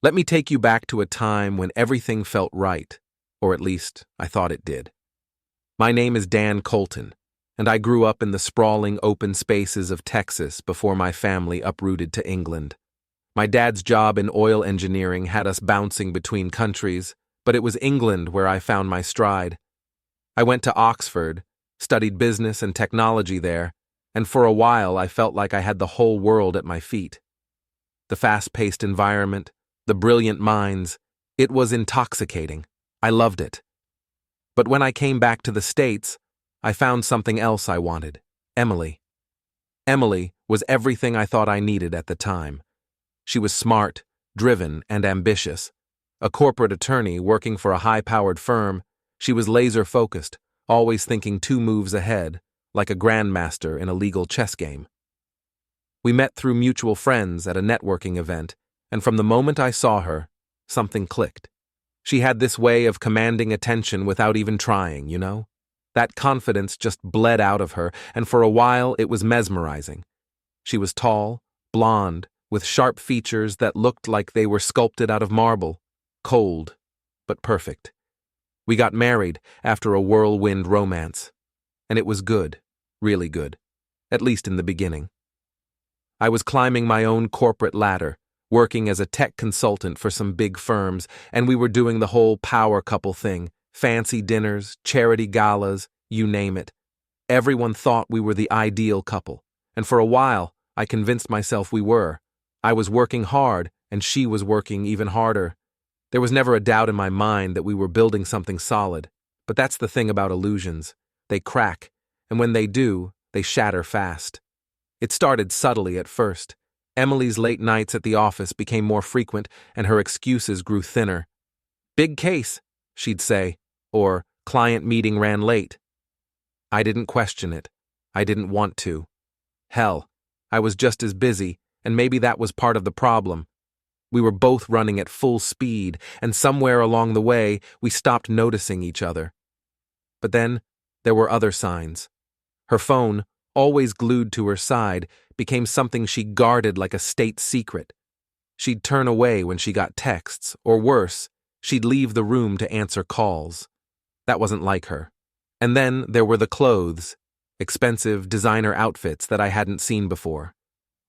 Let me take you back to a time when everything felt right, or at least I thought it did. My name is Dan Colton, and I grew up in the sprawling open spaces of Texas before my family uprooted to England. My dad's job in oil engineering had us bouncing between countries, but it was England where I found my stride. I went to Oxford, studied business and technology there, and for a while I felt like I had the whole world at my feet. The fast-paced environment, the brilliant minds, it was intoxicating. I loved it. But when I came back to the States, I found something else I wanted: Emily. Emily was everything I thought I needed at the time. She was smart, driven, and ambitious. A corporate attorney working for a high-powered firm, she was laser-focused, always thinking 2 moves ahead, like a grandmaster in a legal chess game. We met through mutual friends at a networking event, and from the moment I saw her, something clicked. She had this way of commanding attention without even trying, you know? That confidence just bled out of her, and for a while it was mesmerizing. She was tall, blonde, with sharp features that looked like they were sculpted out of marble, cold, but perfect. We got married after a whirlwind romance, and it was good, really good, at least in the beginning. I was climbing my own corporate ladder, working as a tech consultant for some big firms, and we were doing the whole power couple thing: fancy dinners, charity galas, you name it. Everyone thought we were the ideal couple, and for a while I convinced myself we were. I was working hard, and she was working even harder. There was never a doubt in my mind that we were building something solid, but that's the thing about illusions. They crack, and when they do, they shatter fast. It started subtly at first. Emily's late nights at the office became more frequent, and her excuses grew thinner. "Big case," she'd say, or "client meeting ran late." I didn't question it. I didn't want to. Hell, I was just as busy, and maybe that was part of the problem. We were both running at full speed, and somewhere along the way, we stopped noticing each other. But then, there were other signs. Her phone, always glued to her side, became something she guarded like a state secret. She'd turn away when she got texts, or worse, she'd leave the room to answer calls. That wasn't like her. And then there were the clothes, expensive designer outfits that I hadn't seen before.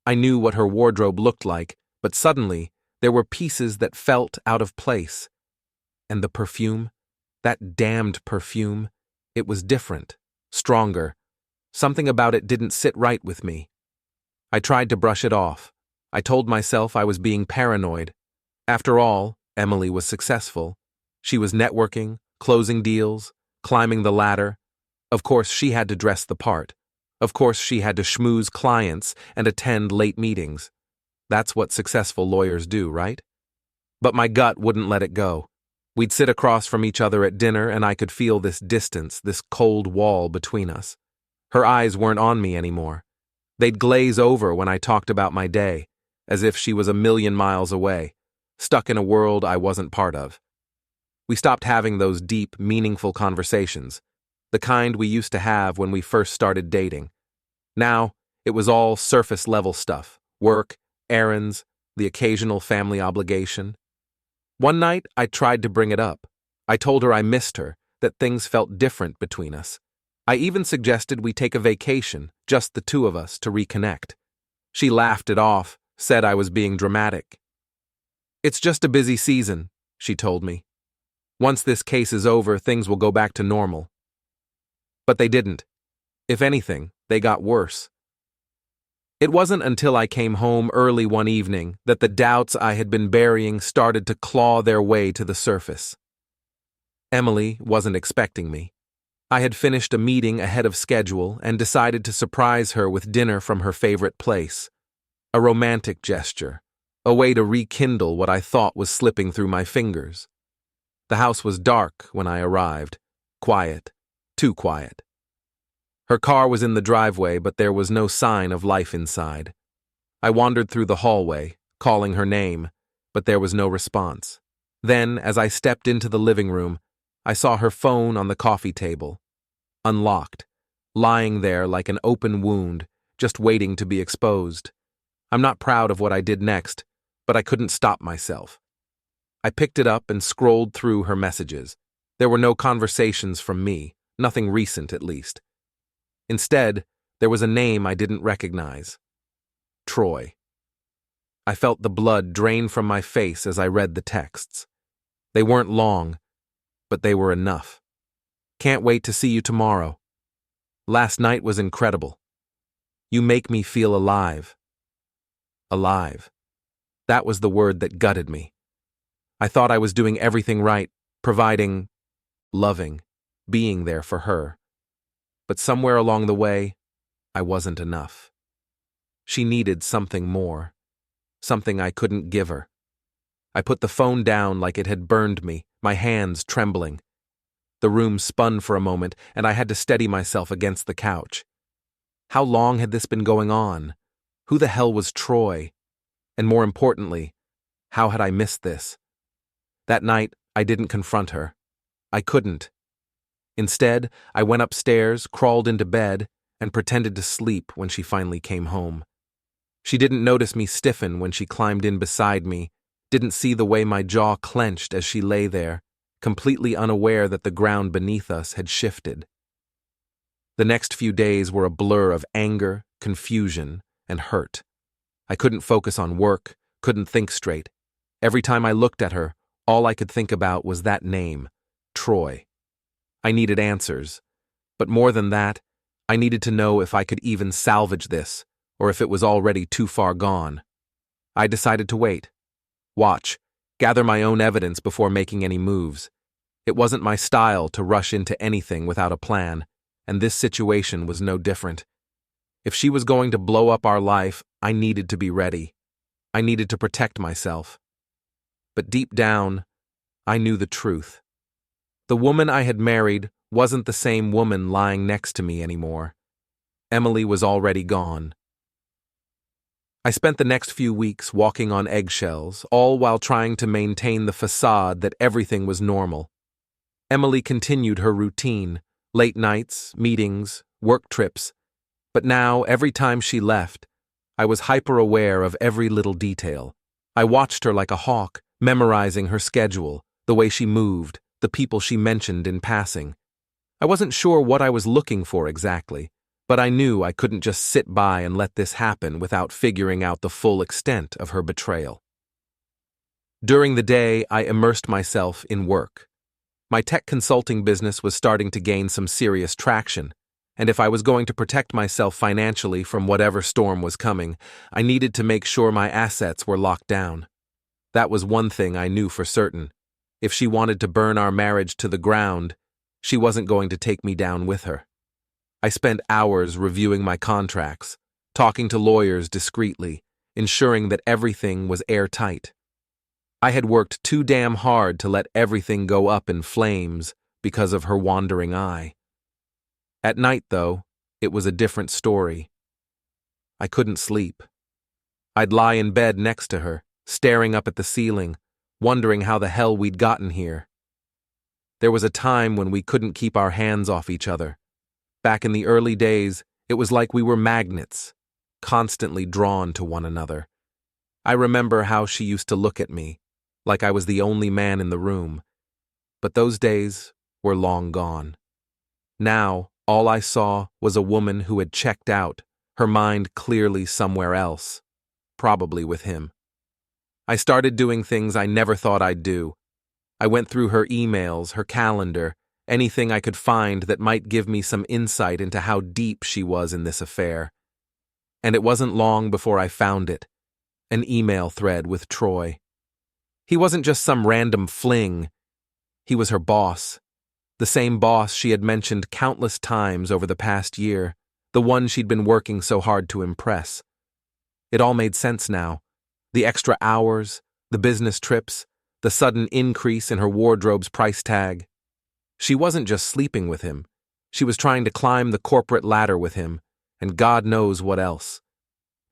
I knew what her wardrobe looked like, but suddenly, there were pieces that felt out of place. And the perfume, that damned perfume, it was different, stronger. Something about it didn't sit right with me. I tried to brush it off. I told myself I was being paranoid. After all, Emily was successful. She was networking, closing deals, climbing the ladder. Of course, she had to dress the part. Of course, she had to schmooze clients and attend late meetings. That's what successful lawyers do, right? But my gut wouldn't let it go. We'd sit across from each other at dinner, and I could feel this distance, this cold wall between us. Her eyes weren't on me anymore. They'd glaze over when I talked about my day, as if she was a million miles away, stuck in a world I wasn't part of. We stopped having those deep, meaningful conversations, the kind we used to have when we first started dating. Now, it was all surface-level stuff: work, errands, the occasional family obligation. One night, I tried to bring it up. I told her I missed her, that things felt different between us. I even suggested we take a vacation, just the 2 of us, to reconnect. She laughed it off, said I was being dramatic. "It's just a busy season," she told me. "Once this case is over, things will go back to normal." But they didn't. If anything, they got worse. It wasn't until I came home early one evening that the doubts I had been burying started to claw their way to the surface. Emily wasn't expecting me. I had finished a meeting ahead of schedule and decided to surprise her with dinner from her favorite place. A romantic gesture, a way to rekindle what I thought was slipping through my fingers. The house was dark when I arrived, quiet, too quiet. Her car was in the driveway, but there was no sign of life inside. I wandered through the hallway, calling her name, but there was no response. Then, as I stepped into the living room, I saw her phone on the coffee table, unlocked, lying there like an open wound, just waiting to be exposed. I'm not proud of what I did next, but I couldn't stop myself. I picked it up and scrolled through her messages. There were no conversations from me, nothing recent at least. Instead, there was a name I didn't recognize. Troy. I felt the blood drain from my face as I read the texts. They weren't long, but they were enough. Can't wait to see you tomorrow. Last night was incredible. You make me feel alive. Alive. That was the word that gutted me. I thought I was doing everything right, providing, loving, being there for her. But somewhere along the way, I wasn't enough. She needed something more, something I couldn't give her. I put the phone down like it had burned me, my hands trembling. The room spun for a moment, and I had to steady myself against the couch. How long had this been going on? Who the hell was Troy? And more importantly, how had I missed this? That night, I didn't confront her. I couldn't. Instead, I went upstairs, crawled into bed, and pretended to sleep when she finally came home. She didn't notice me stiffen when she climbed in beside me, didn't see the way my jaw clenched as she lay there, completely unaware that the ground beneath us had shifted. The next few days were a blur of anger, confusion, and hurt. I couldn't focus on work, couldn't think straight. Every time I looked at her, all I could think about was that name, Troy. I needed answers, but more than that, I needed to know if I could even salvage this, or if it was already too far gone. I decided to wait. Watch, gather my own evidence before making any moves. It wasn't my style to rush into anything without a plan, and this situation was no different. If she was going to blow up our life, I needed to be ready. I needed to protect myself. But deep down, I knew the truth. The woman I had married wasn't the same woman lying next to me anymore. Emily was already gone. I spent the next few weeks walking on eggshells, all while trying to maintain the facade that everything was normal. Emily continued her routine, late nights, meetings, work trips, but now, every time she left, I was hyper-aware of every little detail. I watched her like a hawk, memorizing her schedule, the way she moved, the people she mentioned in passing. I wasn't sure what I was looking for exactly, but I knew I couldn't just sit by and let this happen without figuring out the full extent of her betrayal. During the day, I immersed myself in work. My tech consulting business was starting to gain some serious traction, and if I was going to protect myself financially from whatever storm was coming, I needed to make sure my assets were locked down. That was one thing I knew for certain. If she wanted to burn our marriage to the ground, she wasn't going to take me down with her. I spent hours reviewing my contracts, talking to lawyers discreetly, ensuring that everything was airtight. I had worked too damn hard to let everything go up in flames because of her wandering eye. At night, though, it was a different story. I couldn't sleep. I'd lie in bed next to her, staring up at the ceiling, wondering how the hell we'd gotten here. There was a time when we couldn't keep our hands off each other. Back in the early days, it was like we were magnets, constantly drawn to one another. I remember how she used to look at me, like I was the only man in the room. But those days were long gone. Now, all I saw was a woman who had checked out, her mind clearly somewhere else, probably with him. I started doing things I never thought I'd do. I went through her emails, her calendar, anything I could find that might give me some insight into how deep she was in this affair. And it wasn't long before I found it, an email thread with Troy. He wasn't just some random fling. He was her boss, the same boss she had mentioned countless times over the past year, the one she'd been working so hard to impress. It all made sense now. The extra hours, the business trips, the sudden increase in her wardrobe's price tag. She wasn't just sleeping with him. She was trying to climb the corporate ladder with him, and God knows what else.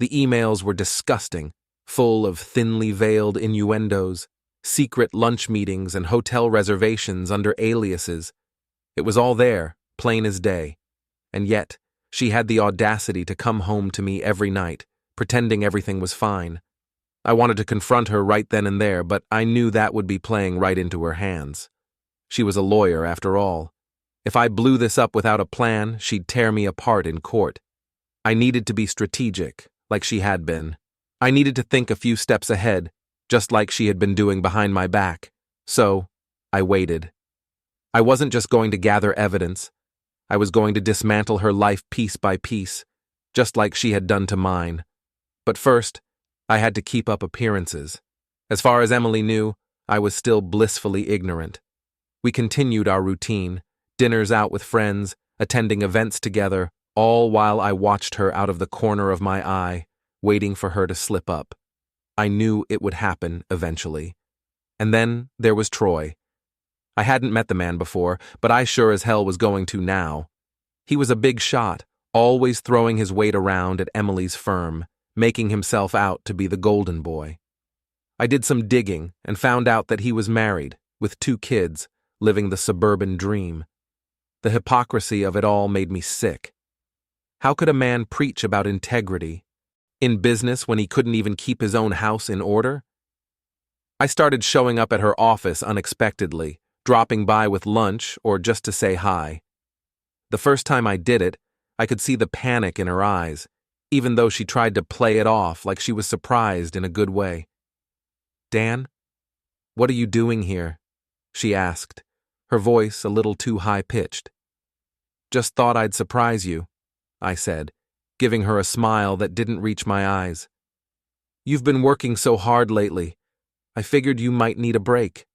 The emails were disgusting, full of thinly veiled innuendos, secret lunch meetings and hotel reservations under aliases. It was all there, plain as day. And yet, she had the audacity to come home to me every night, pretending everything was fine. I wanted to confront her right then and there, but I knew that would be playing right into her hands. She was a lawyer, after all. If I blew this up without a plan, she'd tear me apart in court. I needed to be strategic, like she had been. I needed to think a few steps ahead, just like she had been doing behind my back. So, I waited. I wasn't just going to gather evidence. I was going to dismantle her life piece by piece, just like she had done to mine. But first, I had to keep up appearances. As far as Emily knew, I was still blissfully ignorant. We continued our routine, dinners out with friends, attending events together, all while I watched her out of the corner of my eye, waiting for her to slip up. I knew it would happen eventually. And then there was Troy. I hadn't met the man before, but I sure as hell was going to now. He was a big shot, always throwing his weight around at Emily's firm, making himself out to be the golden boy. I did some digging and found out that he was married, with 2 kids, living the suburban dream. The hypocrisy of it all made me sick. How could a man preach about integrity in business when he couldn't even keep his own house in order? I started showing up at her office unexpectedly, dropping by with lunch or just to say hi. The first time I did it, I could see the panic in her eyes, even though she tried to play it off like she was surprised in a good way. "Dan, what are you doing here?" she asked, her voice a little too high-pitched. "Just thought I'd surprise you," I said, giving her a smile that didn't reach my eyes. "You've been working so hard lately. I figured you might need a break."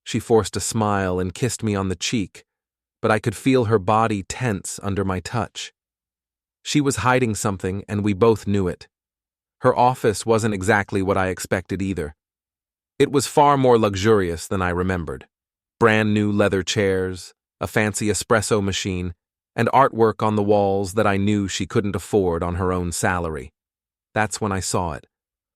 She forced a smile and kissed me on the cheek, but I could feel her body tense under my touch. She was hiding something, and we both knew it. Her office wasn't exactly what I expected either. It was far more luxurious than I remembered. Brand new leather chairs, a fancy espresso machine, and artwork on the walls that I knew she couldn't afford on her own salary. That's when I saw it.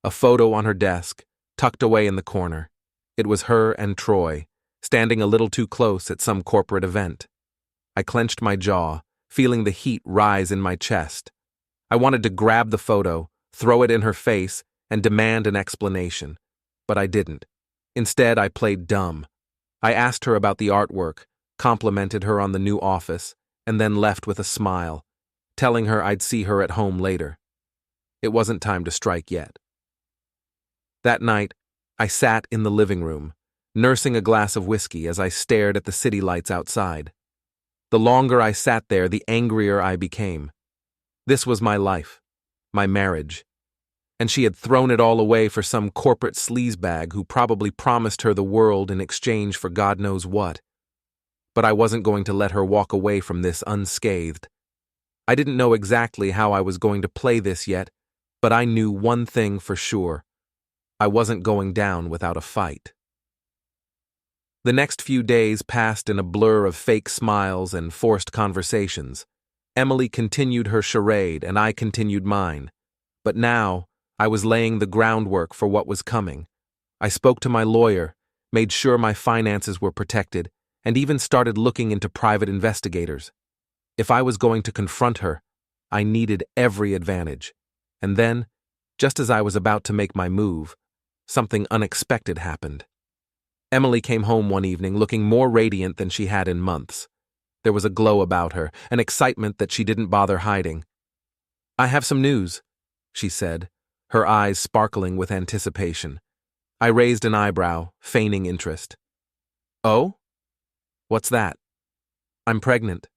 A photo on her desk, tucked away in the corner. It was her and Troy, standing a little too close at some corporate event. I clenched my jaw, feeling the heat rise in my chest. I wanted to grab the photo, throw it in her face, and demand an explanation. But I didn't. Instead, I played dumb. I asked her about the artwork, complimented her on the new office, and then left with a smile, telling her I'd see her at home later. It wasn't time to strike yet. That night, I sat in the living room, nursing a glass of whiskey as I stared at the city lights outside. The longer I sat there, the angrier I became. This was my life, my marriage, and she had thrown it all away for some corporate sleazebag who probably promised her the world in exchange for God knows what. But I wasn't going to let her walk away from this unscathed. I didn't know exactly how I was going to play this yet, but I knew one thing for sure. I wasn't going down without a fight. The next few days passed in a blur of fake smiles and forced conversations. Emily continued her charade and I continued mine. But now, I was laying the groundwork for what was coming. I spoke to my lawyer, made sure my finances were protected, and even started looking into private investigators. If I was going to confront her, I needed every advantage. And then, just as I was about to make my move, something unexpected happened. Emily came home one evening looking more radiant than she had in months. There was a glow about her, an excitement that she didn't bother hiding. "I have some news," she said, her eyes sparkling with anticipation. I raised an eyebrow, feigning interest. "Oh? What's that?" "I'm pregnant."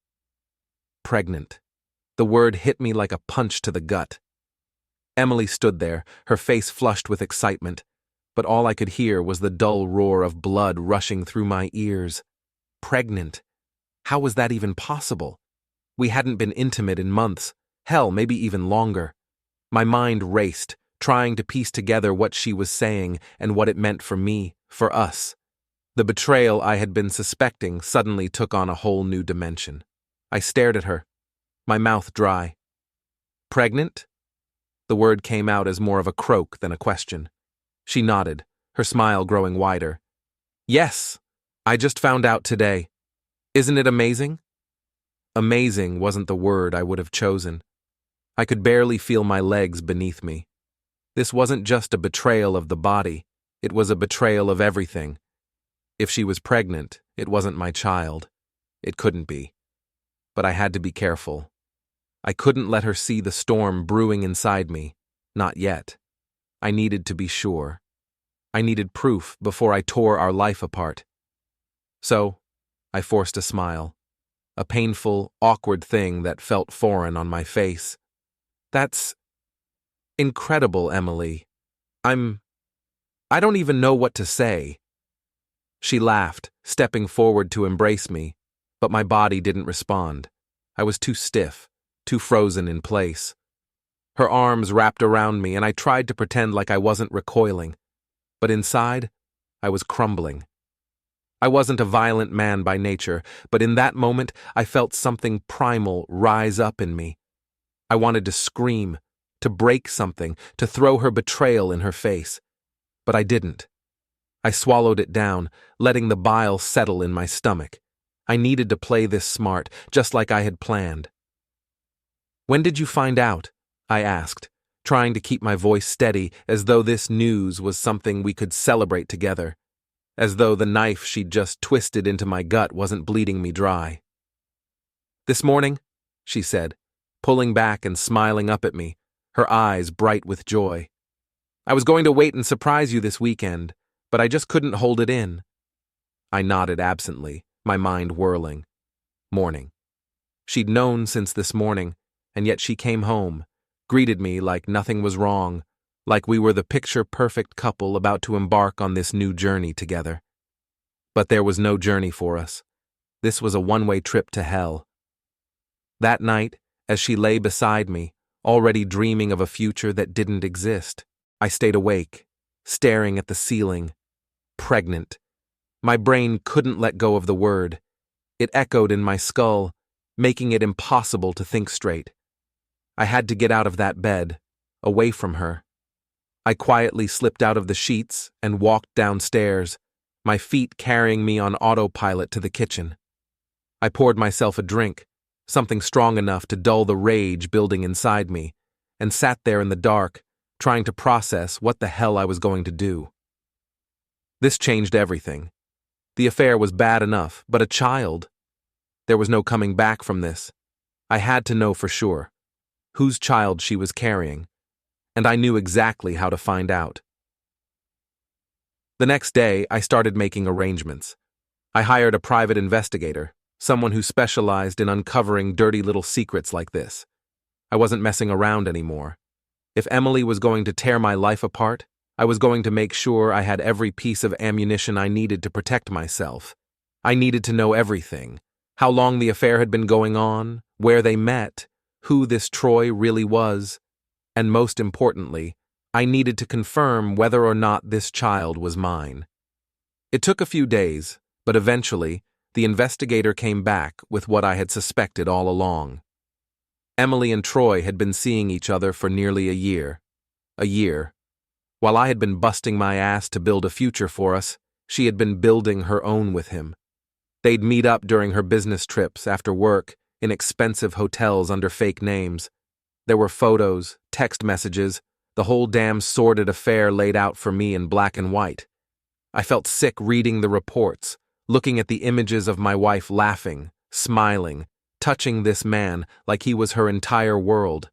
Pregnant. The word hit me like a punch to the gut. Emily stood there, her face flushed with excitement, but all I could hear was the dull roar of blood rushing through my ears. Pregnant. How was that even possible? We hadn't been intimate in months, hell, maybe even longer. My mind raced, trying to piece together what she was saying and what it meant for me, for us. The betrayal I had been suspecting suddenly took on a whole new dimension. I stared at her, my mouth dry. "Pregnant?" The word came out as more of a croak than a question. She nodded, her smile growing wider. "Yes, I just found out today. Isn't it amazing?" Amazing wasn't the word I would have chosen. I could barely feel my legs beneath me. This wasn't just a betrayal of the body, it was a betrayal of everything. If she was pregnant, it wasn't my child. It couldn't be. But I had to be careful. I couldn't let her see the storm brewing inside me. Not yet. I needed to be sure. I needed proof before I tore our life apart. So, I forced a smile. A painful, awkward thing that felt foreign on my face. That's incredible, Emily. I don't even know what to say. She laughed, stepping forward to embrace me, but my body didn't respond. I was too stiff, too frozen in place. Her arms wrapped around me, and I tried to pretend like I wasn't recoiling. But inside, I was crumbling. I wasn't a violent man by nature, but in that moment, I felt something primal rise up in me. I wanted to scream, to break something, to throw her betrayal in her face. But I didn't. I swallowed it down, letting the bile settle in my stomach. I needed to play this smart, just like I had planned. "When did you find out?" I asked, trying to keep my voice steady, as though this news was something we could celebrate together, as though the knife she'd just twisted into my gut wasn't bleeding me dry. "This morning," she said, pulling back and smiling up at me, her eyes bright with joy. "I was going to wait and surprise you this weekend, but I just couldn't hold it in." I nodded absently, my mind whirling. Morning. She'd known since this morning, and yet she came home, greeted me like nothing was wrong, like we were the picture-perfect couple about to embark on this new journey together. But there was no journey for us. This was a one-way trip to hell. That night, as she lay beside me, already dreaming of a future that didn't exist, I stayed awake, staring at the ceiling. Pregnant. My brain couldn't let go of the word. It echoed in my skull, making it impossible to think straight. I had to get out of that bed, away from her. I quietly slipped out of the sheets and walked downstairs, my feet carrying me on autopilot to the kitchen. I poured myself a drink, something strong enough to dull the rage building inside me, and sat there in the dark, trying to process what the hell I was going to do. This changed everything. The affair was bad enough, but a child? There was no coming back from this. I had to know for sure whose child she was carrying, and I knew exactly how to find out. The next day, I started making arrangements. I hired a private investigator, someone who specialized in uncovering dirty little secrets like this. I wasn't messing around anymore. If Emily was going to tear my life apart, I was going to make sure I had every piece of ammunition I needed to protect myself. I needed to know everything: how long the affair had been going on, where they met, who this Troy really was, and most importantly, I needed to confirm whether or not this child was mine. It took a few days, but eventually, the investigator came back with what I had suspected all along. Emily and Troy had been seeing each other for nearly a year. A year. While I had been busting my ass to build a future for us, she had been building her own with him. They'd meet up during her business trips after work in expensive hotels under fake names. There were photos, text messages, the whole damn sordid affair laid out for me in black and white. I felt sick reading the reports, looking at the images of my wife laughing, smiling, touching this man like he was her entire world.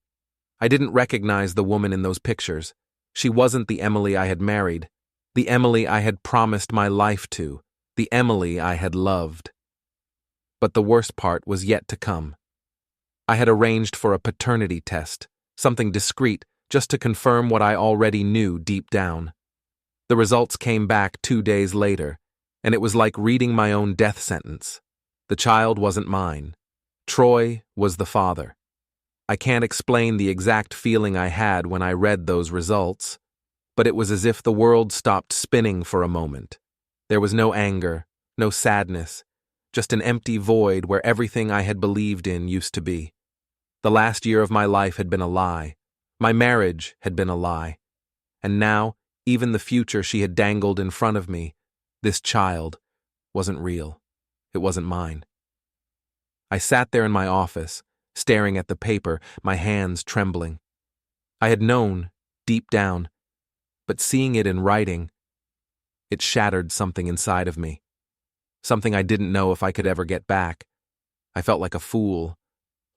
I didn't recognize the woman in those pictures. She wasn't the Emily I had married, the Emily I had promised my life to, the Emily I had loved. But the worst part was yet to come. I had arranged for a paternity test, something discreet, just to confirm what I already knew deep down. The results came back 2 days later, and it was like reading my own death sentence. The child wasn't mine. Troy was the father. I can't explain the exact feeling I had when I read those results, but it was as if the world stopped spinning for a moment. There was no anger, no sadness, just an empty void where everything I had believed in used to be. The last year of my life had been a lie. My marriage had been a lie. And now, even the future she had dangled in front of me, this child, wasn't real. It wasn't mine. I sat there in my office, staring at the paper, my hands trembling. I had known, deep down, but seeing it in writing, it shattered something inside of me. Something I didn't know if I could ever get back. I felt like a fool,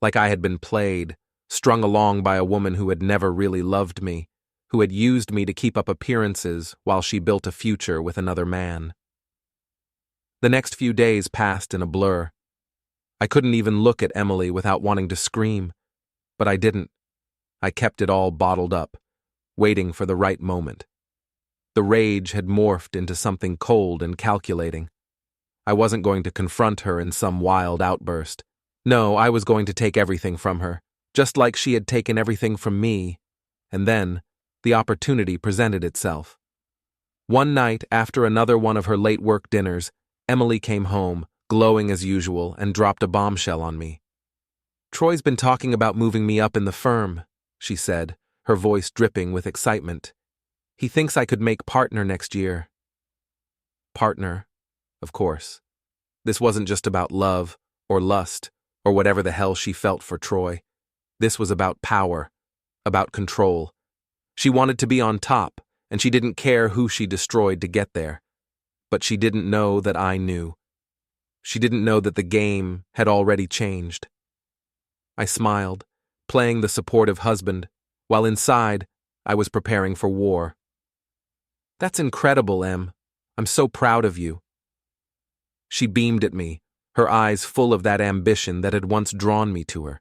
like I had been played, strung along by a woman who had never really loved me, who had used me to keep up appearances while she built a future with another man. The next few days passed in a blur. I couldn't even look at Emily without wanting to scream, but I didn't. I kept it all bottled up, waiting for the right moment. The rage had morphed into something cold and calculating. I wasn't going to confront her in some wild outburst. No, I was going to take everything from her, just like she had taken everything from me. And then, the opportunity presented itself. One night, after another one of her late work dinners, Emily came home, glowing as usual, and dropped a bombshell on me. "Troy's been talking about moving me up in the firm," she said, her voice dripping with excitement. "He thinks I could make partner next year." Partner, of course. This wasn't just about love, or lust, or whatever the hell she felt for Troy. This was about power, about control. She wanted to be on top, and she didn't care who she destroyed to get there. But she didn't know that I knew. She didn't know that the game had already changed. I smiled, playing the supportive husband, while inside, I was preparing for war. "That's incredible, Em. I'm so proud of you." She beamed at me, her eyes full of that ambition that had once drawn me to her.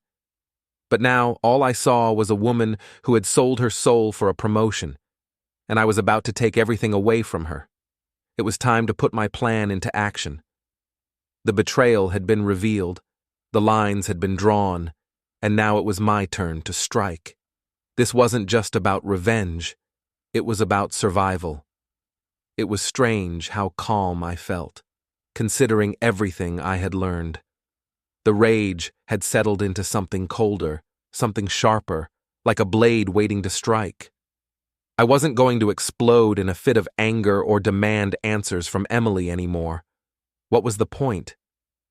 But now all I saw was a woman who had sold her soul for a promotion, and I was about to take everything away from her. It was time to put my plan into action. The betrayal had been revealed, the lines had been drawn, and now it was my turn to strike. This wasn't just about revenge, it was about survival. It was strange how calm I felt, considering everything I had learned. The rage had settled into something colder, something sharper, like a blade waiting to strike. I wasn't going to explode in a fit of anger or demand answers from Emily anymore. What was the point?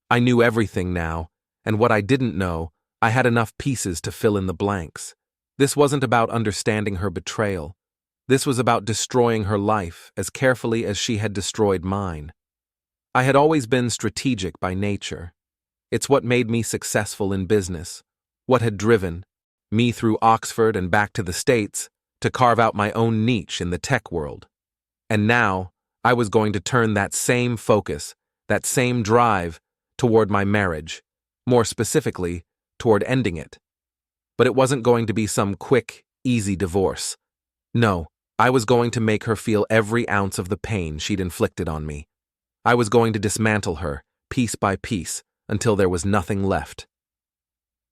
I knew everything now, and what I didn't know, I had enough pieces to fill in the blanks. This wasn't about understanding her betrayal. This was about destroying her life as carefully as she had destroyed mine. I had always been strategic by nature. It's what made me successful in business, what had driven me through Oxford and back to the States to carve out my own niche in the tech world. And now, I was going to turn that same focus, that same drive, toward my marriage, more specifically, toward ending it. But it wasn't going to be some quick, easy divorce. No, I was going to make her feel every ounce of the pain she'd inflicted on me. I was going to dismantle her, piece by piece, until there was nothing left.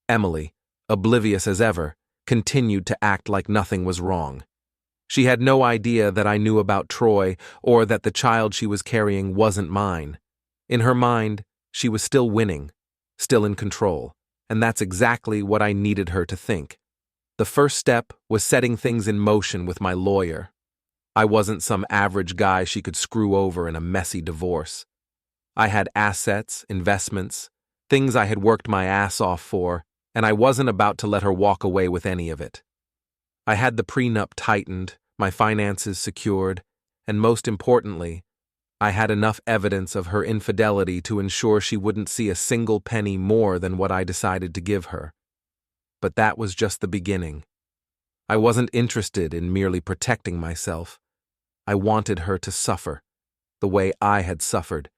Emily, oblivious as ever, continued to act like nothing was wrong. She had no idea that I knew about Troy or that the child she was carrying wasn't mine. In her mind, she was still winning, still in control, and that's exactly what I needed her to think. The first step was setting things in motion with my lawyer. I wasn't some average guy she could screw over in a messy divorce. I had assets, investments, things I had worked my ass off for, and I wasn't about to let her walk away with any of it. I had the prenup tightened, my finances secured, and most importantly, I had enough evidence of her infidelity to ensure she wouldn't see a single penny more than what I decided to give her. But that was just the beginning. I wasn't interested in merely protecting myself. I wanted her to suffer, the way I had suffered.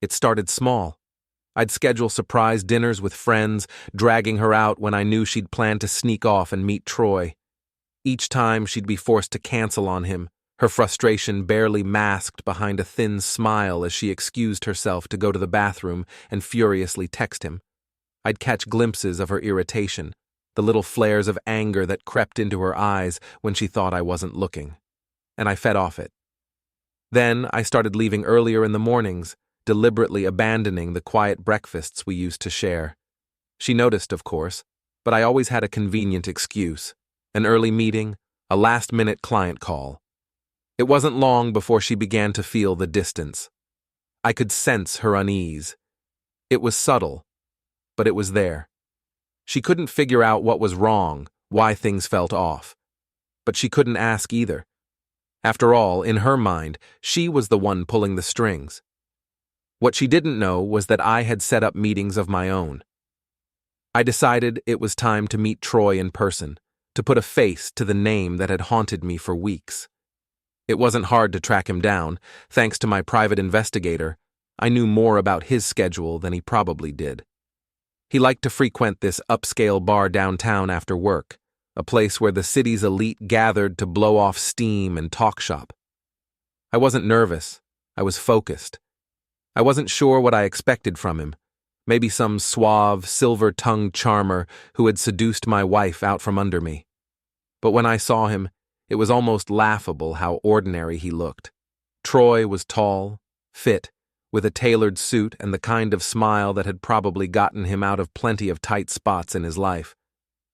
It started small. I'd schedule surprise dinners with friends, dragging her out when I knew she'd planned to sneak off and meet Troy. Each time she'd be forced to cancel on him, her frustration barely masked behind a thin smile as she excused herself to go to the bathroom and furiously text him. I'd catch glimpses of her irritation, the little flares of anger that crept into her eyes when she thought I wasn't looking. And I fed off it. Then I started leaving earlier in the mornings, deliberately abandoning the quiet breakfasts we used to share. She noticed, of course, but I always had a convenient excuse: an early meeting, a last-minute client call. It wasn't long before she began to feel the distance. I could sense her unease. It was subtle, but it was there. She couldn't figure out what was wrong, why things felt off. but she couldn't ask either. After all, in her mind, she was the one pulling the strings. What she didn't know was that I had set up meetings of my own. I decided it was time to meet Troy in person, to put a face to the name that had haunted me for weeks. It wasn't hard to track him down. Thanks to my private investigator, I knew more about his schedule than he probably did. He liked to frequent this upscale bar downtown after work, a place where the city's elite gathered to blow off steam and talk shop. I wasn't nervous. I was focused. I wasn't sure what I expected from him. Maybe some suave, silver-tongued charmer who had seduced my wife out from under me. But when I saw him, it was almost laughable how ordinary he looked. Troy was tall, fit, with a tailored suit and the kind of smile that had probably gotten him out of plenty of tight spots in his life.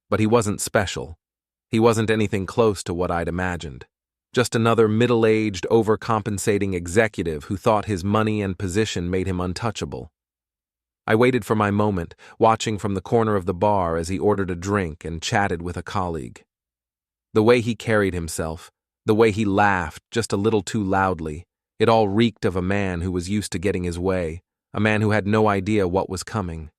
But he wasn't special. He wasn't anything close to what I'd imagined. Just another middle-aged, overcompensating executive who thought his money and position made him untouchable. I waited for my moment, watching from the corner of the bar as he ordered a drink and chatted with a colleague. The way he carried himself, the way he laughed just a little too loudly, it all reeked of a man who was used to getting his way, a man who had no idea what was coming.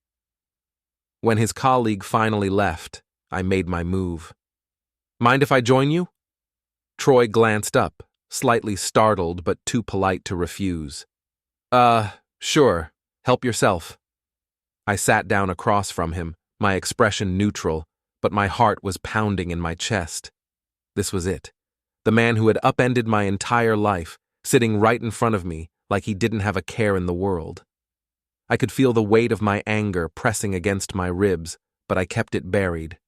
When his colleague finally left, I made my move. "Mind if I join you?" Troy glanced up, slightly startled but too polite to refuse. Sure. Help yourself." I sat down across from him, my expression neutral, but my heart was pounding in my chest. This was it. The man who had upended my entire life, sitting right in front of me like he didn't have a care in the world. I could feel the weight of my anger pressing against my ribs, but I kept it buried.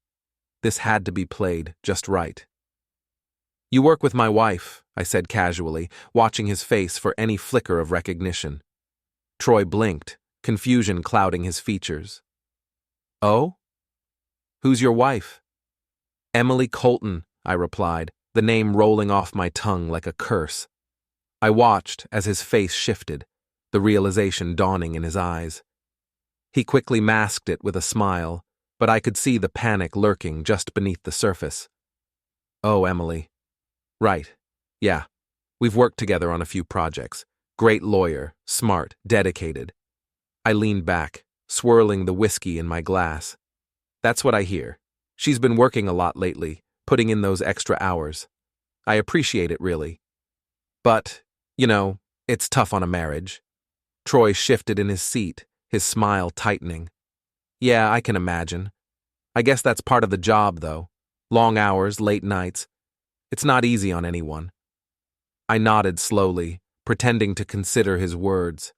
This had to be played just right. "You work with my wife," I said casually, watching his face for any flicker of recognition. Troy blinked, confusion clouding his features. "Oh? Who's your wife?" "Emily Colton," I replied, the name rolling off my tongue like a curse. I watched as his face shifted, the realization dawning in his eyes. He quickly masked it with a smile, but I could see the panic lurking just beneath the surface. "Oh, Emily. Right. Yeah. We've worked together on a few projects. Great lawyer, smart, dedicated." I leaned back, swirling the whiskey in my glass. "That's what I hear. She's been working a lot lately, putting in those extra hours. I appreciate it, really. But, it's tough on a marriage." Troy shifted in his seat, his smile tightening. "Yeah, I can imagine. I guess that's part of the job, though. Long hours, late nights. It's not easy on anyone." I nodded slowly, pretending to consider his words.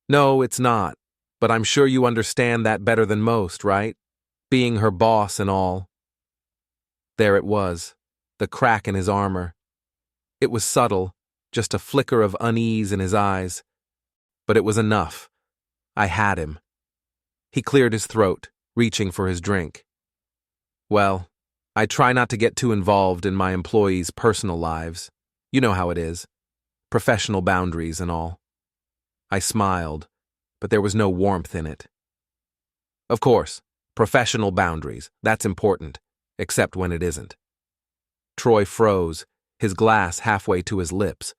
"No, it's not. But I'm sure you understand that better than most, right? Being her boss and all." There it was, the crack in his armor. It was subtle, just a flicker of unease in his eyes. But it was enough. I had him. He cleared his throat, reaching for his drink. "Well, I try not to get too involved in my employees' personal lives. You know how it is. Professional boundaries and all." I smiled, but there was no warmth in it. "Of course, professional boundaries, that's important, except when it isn't." Troy froze, his glass halfway to his lips.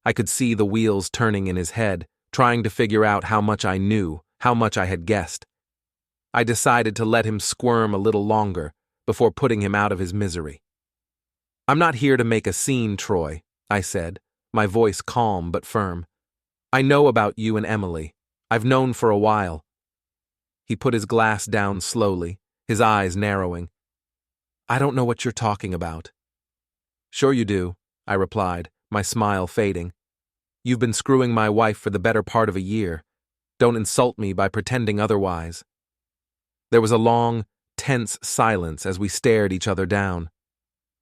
I could see the wheels turning in his head, trying to figure out how much I knew, how much I had guessed. I decided to let him squirm a little longer before putting him out of his misery. "I'm not here to make a scene, Troy," I said, my voice calm but firm. "I know about you and Emily. I've known for a while." He put his glass down slowly, his eyes narrowing. "I don't know what you're talking about." "Sure you do," I replied, my smile fading. "You've been screwing my wife for the better part of a year. Don't insult me by pretending otherwise." There was a long, tense silence as we stared each other down.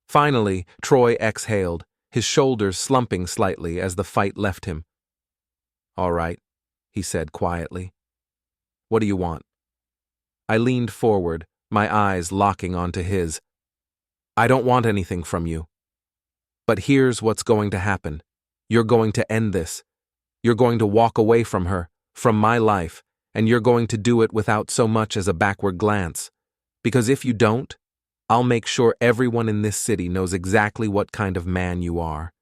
Finally, Troy exhaled, his shoulders slumping slightly as the fight left him. "All right," he said quietly. "What do you want?" I leaned forward, my eyes locking onto his. "I don't want anything from you. But here's what's going to happen. You're going to end this. You're going to walk away from her, from my life, and you're going to do it without so much as a backward glance. Because if you don't, I'll make sure everyone in this city knows exactly what kind of man you are.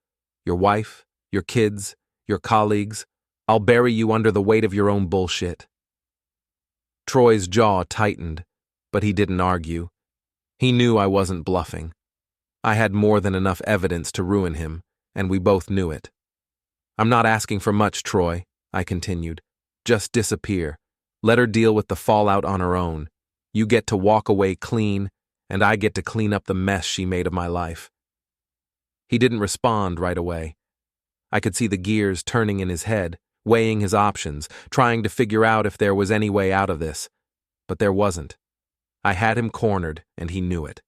Your wife, your kids, your colleagues. I'll bury you under the weight of your own bullshit." Troy's jaw tightened, but he didn't argue. He knew I wasn't bluffing. I had more than enough evidence to ruin him, and we both knew it. "I'm not asking for much, Troy," I continued. "Just disappear. Let her deal with the fallout on her own. You get to walk away clean, and I get to clean up the mess she made of my life." He didn't respond right away. I could see the gears turning in his head, weighing his options, trying to figure out if there was any way out of this. But there wasn't. I had him cornered, and he knew it.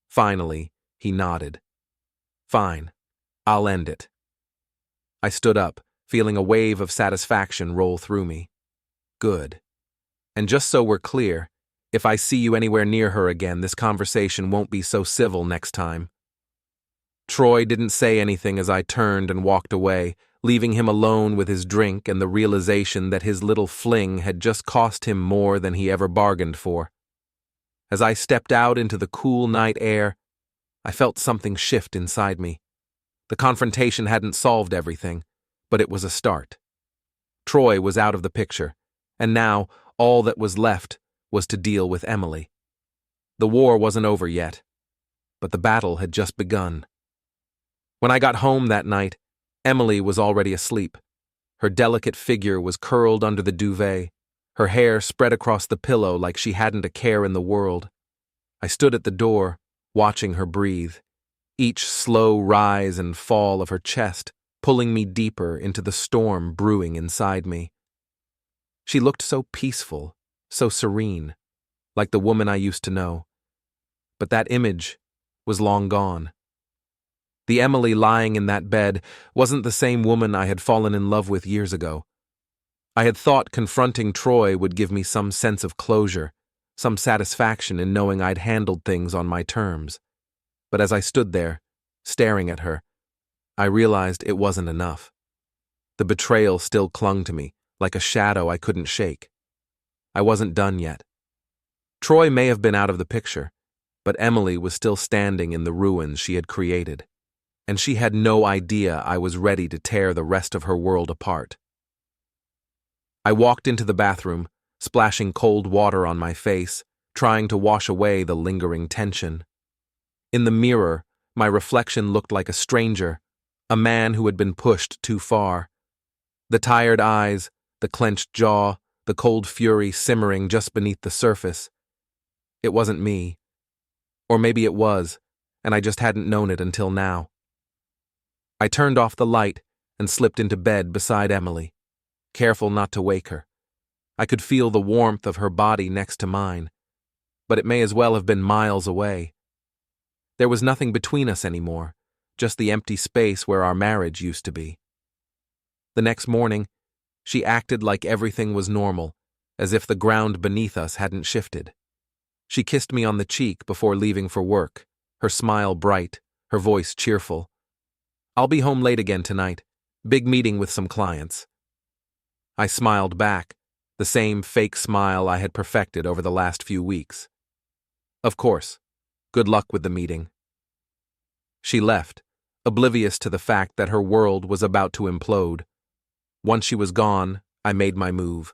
Finally, he nodded. "Fine. I'll end it." I stood up, feeling a wave of satisfaction roll through me. Good. And just so we're clear, if I see you anywhere near her again, this conversation won't be so civil next time. Troy didn't say anything as I turned and walked away, leaving him alone with his drink and the realization that his little fling had just cost him more than he ever bargained for. As I stepped out into the cool night air, I felt something shift inside me. The confrontation hadn't solved everything, but it was a start. Troy was out of the picture, and now all that was left was to deal with Emily. The war wasn't over yet, but the battle had just begun. When I got home that night, Emily was already asleep. Her delicate figure was curled under the duvet, her hair spread across the pillow like she hadn't a care in the world. I stood at the door, watching her breathe, each slow rise and fall of her chest pulling me deeper into the storm brewing inside me. She looked so peaceful, so serene, like the woman I used to know. But that image was long gone. The Emily lying in that bed wasn't the same woman I had fallen in love with years ago. I had thought confronting Troy would give me some sense of closure, some satisfaction in knowing I'd handled things on my terms. But as I stood there, staring at her, I realized it wasn't enough. The betrayal still clung to me, like a shadow I couldn't shake. I wasn't done yet. Troy may have been out of the picture, but Emily was still standing in the ruins she had created. And she had no idea I was ready to tear the rest of her world apart. I walked into the bathroom, splashing cold water on my face, trying to wash away the lingering tension. In the mirror, my reflection looked like a stranger, a man who had been pushed too far. The tired eyes, the clenched jaw, the cold fury simmering just beneath the surface. It wasn't me. Or maybe it was, and I just hadn't known it until now. I turned off the light and slipped into bed beside Emily, careful not to wake her. I could feel the warmth of her body next to mine, but it may as well have been miles away. There was nothing between us anymore, just the empty space where our marriage used to be. The next morning, she acted like everything was normal, as if the ground beneath us hadn't shifted. She kissed me on the cheek before leaving for work, her smile bright, her voice cheerful. "I'll be home late again tonight. Big meeting with some clients." I smiled back, the same fake smile I had perfected over the last few weeks. "Of course. Good luck with the meeting." She left, oblivious to the fact that her world was about to implode. Once she was gone, I made my move.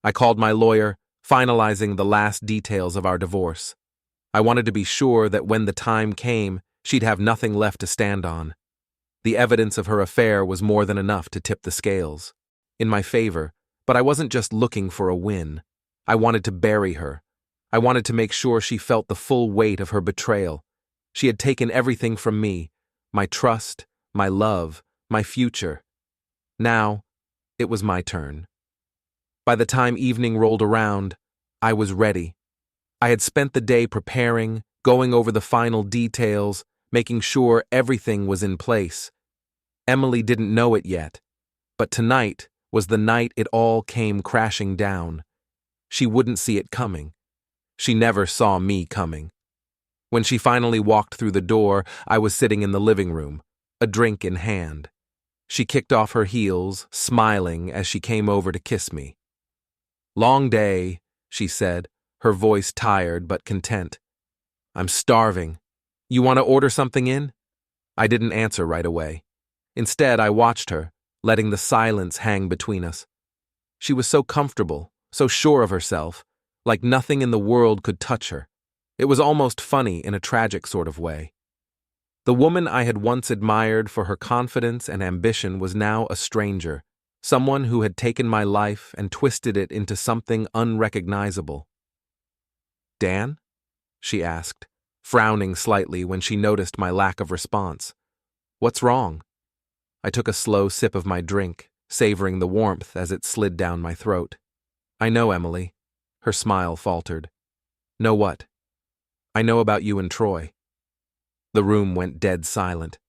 I called my lawyer, finalizing the last details of our divorce. I wanted to be sure that when the time came, she'd have nothing left to stand on. The evidence of her affair was more than enough to tip the scales in my favor, but I wasn't just looking for a win. I wanted to bury her. I wanted to make sure she felt the full weight of her betrayal. She had taken everything from me, my trust, my love, my future. Now, it was my turn. By the time evening rolled around, I was ready. I had spent the day preparing, going over the final details, making sure everything was in place. Emily didn't know it yet, but tonight was the night it all came crashing down. She wouldn't see it coming. She never saw me coming. When she finally walked through the door, I was sitting in the living room, a drink in hand. She kicked off her heels, smiling as she came over to kiss me. "Long day," she said, her voice tired but content. I'm starving. You want to order something in? I didn't answer right away. Instead, I watched her, letting the silence hang between us. She was so comfortable, so sure of herself, like nothing in the world could touch her. It was almost funny in a tragic sort of way. The woman I had once admired for her confidence and ambition was now a stranger, someone who had taken my life and twisted it into something unrecognizable. "Dan?" she asked, frowning slightly when she noticed my lack of response. "What's wrong?" I took a slow sip of my drink, savoring the warmth as it slid down my throat. "I know, Emily." Her smile faltered. "Know what?" "I know about you and Troy." The room went dead silent.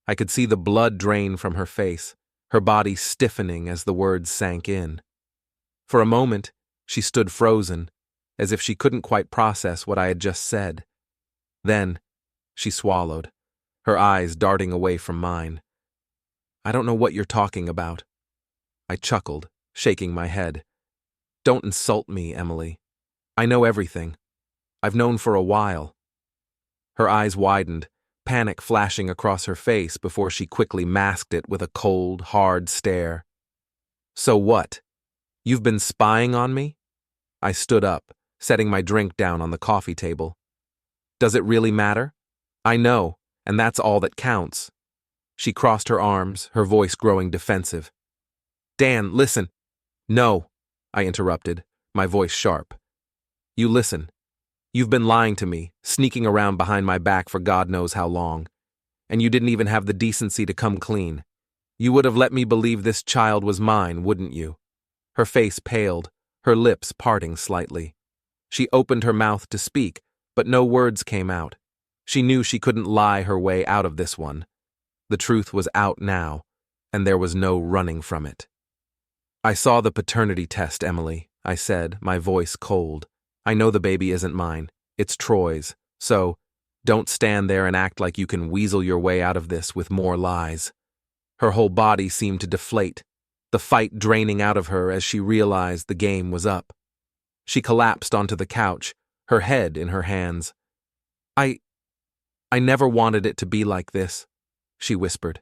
I could see the blood drain from her face, her body stiffening as the words sank in. For a moment, she stood frozen, as if she couldn't quite process what I had just said. Then, she swallowed, her eyes darting away from mine. "I don't know what you're talking about." I chuckled, shaking my head. "Don't insult me, Emily. I know everything. I've known for a while." Her eyes widened, panic flashing across her face before she quickly masked it with a cold, hard stare. "So what? You've been spying on me?" I stood up, setting my drink down on the coffee table. "Does it really matter?" "I know, and that's all that counts." She crossed her arms, her voice growing defensive. "Dan, listen." "No," I interrupted, my voice sharp. "You listen. You've been lying to me, sneaking around behind my back for God knows how long. And you didn't even have the decency to come clean. You would have let me believe this child was mine, wouldn't you?" Her face paled, her lips parting slightly. She opened her mouth to speak, but no words came out. She knew she couldn't lie her way out of this one. The truth was out now, and there was no running from it. "I saw the paternity test, Emily," I said, my voice cold. "I know the baby isn't mine. It's Troy's. So, don't stand there and act like you can weasel your way out of this with more lies." Her whole body seemed to deflate, the fight draining out of her as she realized the game was up. She collapsed onto the couch, her head in her hands. I never wanted it to be like this," she whispered.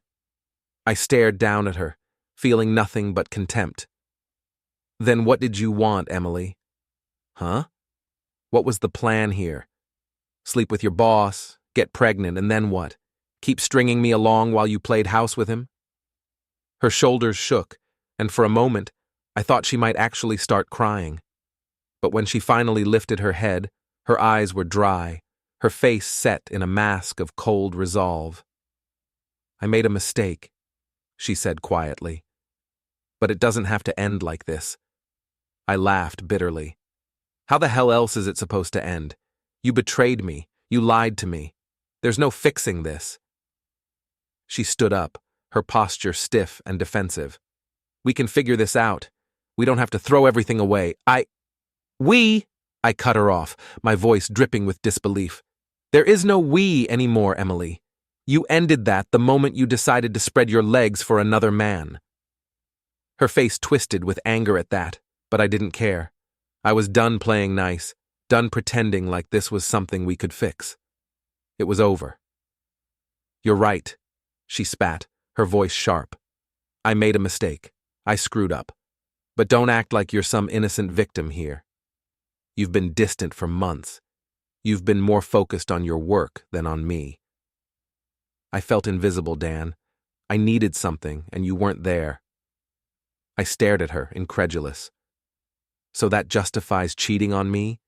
I stared down at her, feeling nothing but contempt. "Then what did you want, Emily?" "Huh? What was the plan here? Sleep with your boss, get pregnant, and then what? Keep stringing me along while you played house with him?" Her shoulders shook, and for a moment, I thought she might actually start crying. But when she finally lifted her head, her eyes were dry, her face set in a mask of cold resolve. "I made a mistake," she said quietly. "But it doesn't have to end like this." I laughed bitterly. "How the hell else is it supposed to end? You betrayed me. You lied to me. There's no fixing this." She stood up, her posture stiff and defensive. "We can figure this out. We don't have to throw everything away. I cut her off, my voice dripping with disbelief. "There is no we anymore, Emily. You ended that the moment you decided to spread your legs for another man." Her face twisted with anger at that, but I didn't care. I was done playing nice, done pretending like this was something we could fix. It was over. "You're right," she spat, her voice sharp. "I made a mistake. I screwed up. But don't act like you're some innocent victim here. You've been distant for months. You've been more focused on your work than on me." I felt invisible, Dan. I needed something, and you weren't there. I stared at her, incredulous. "So that justifies cheating on me?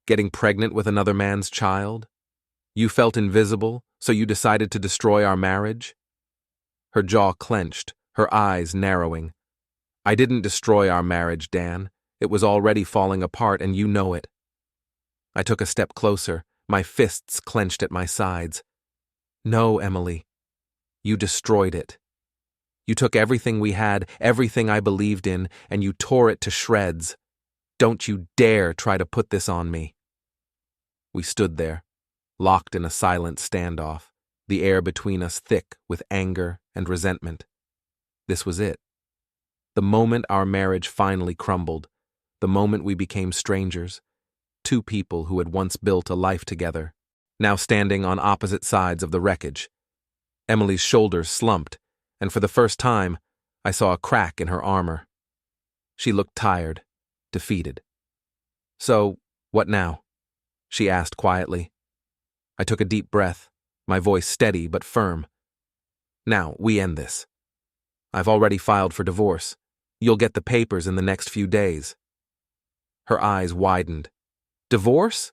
Getting pregnant with another man's child? You felt invisible, so you decided to destroy our marriage?" Her jaw clenched, her eyes narrowing. "I didn't destroy our marriage, Dan. It was already falling apart, and you know it." I took a step closer, my fists clenched at my sides. "No, Emily. You destroyed it. You took everything we had, everything I believed in, and you tore it to shreds. Don't you dare try to put this on me." We stood there, locked in a silent standoff, the air between us thick with anger and resentment. This was it. The moment our marriage finally crumbled, the moment we became strangers, two people who had once built a life together, now standing on opposite sides of the wreckage. Emily's shoulders slumped, and for the first time, I saw a crack in her armor. She looked tired, defeated. "So, what now?" she asked quietly. I took a deep breath, my voice steady but firm. "Now, we end this. I've already filed for divorce. You'll get the papers in the next few days." Her eyes widened. "Divorce?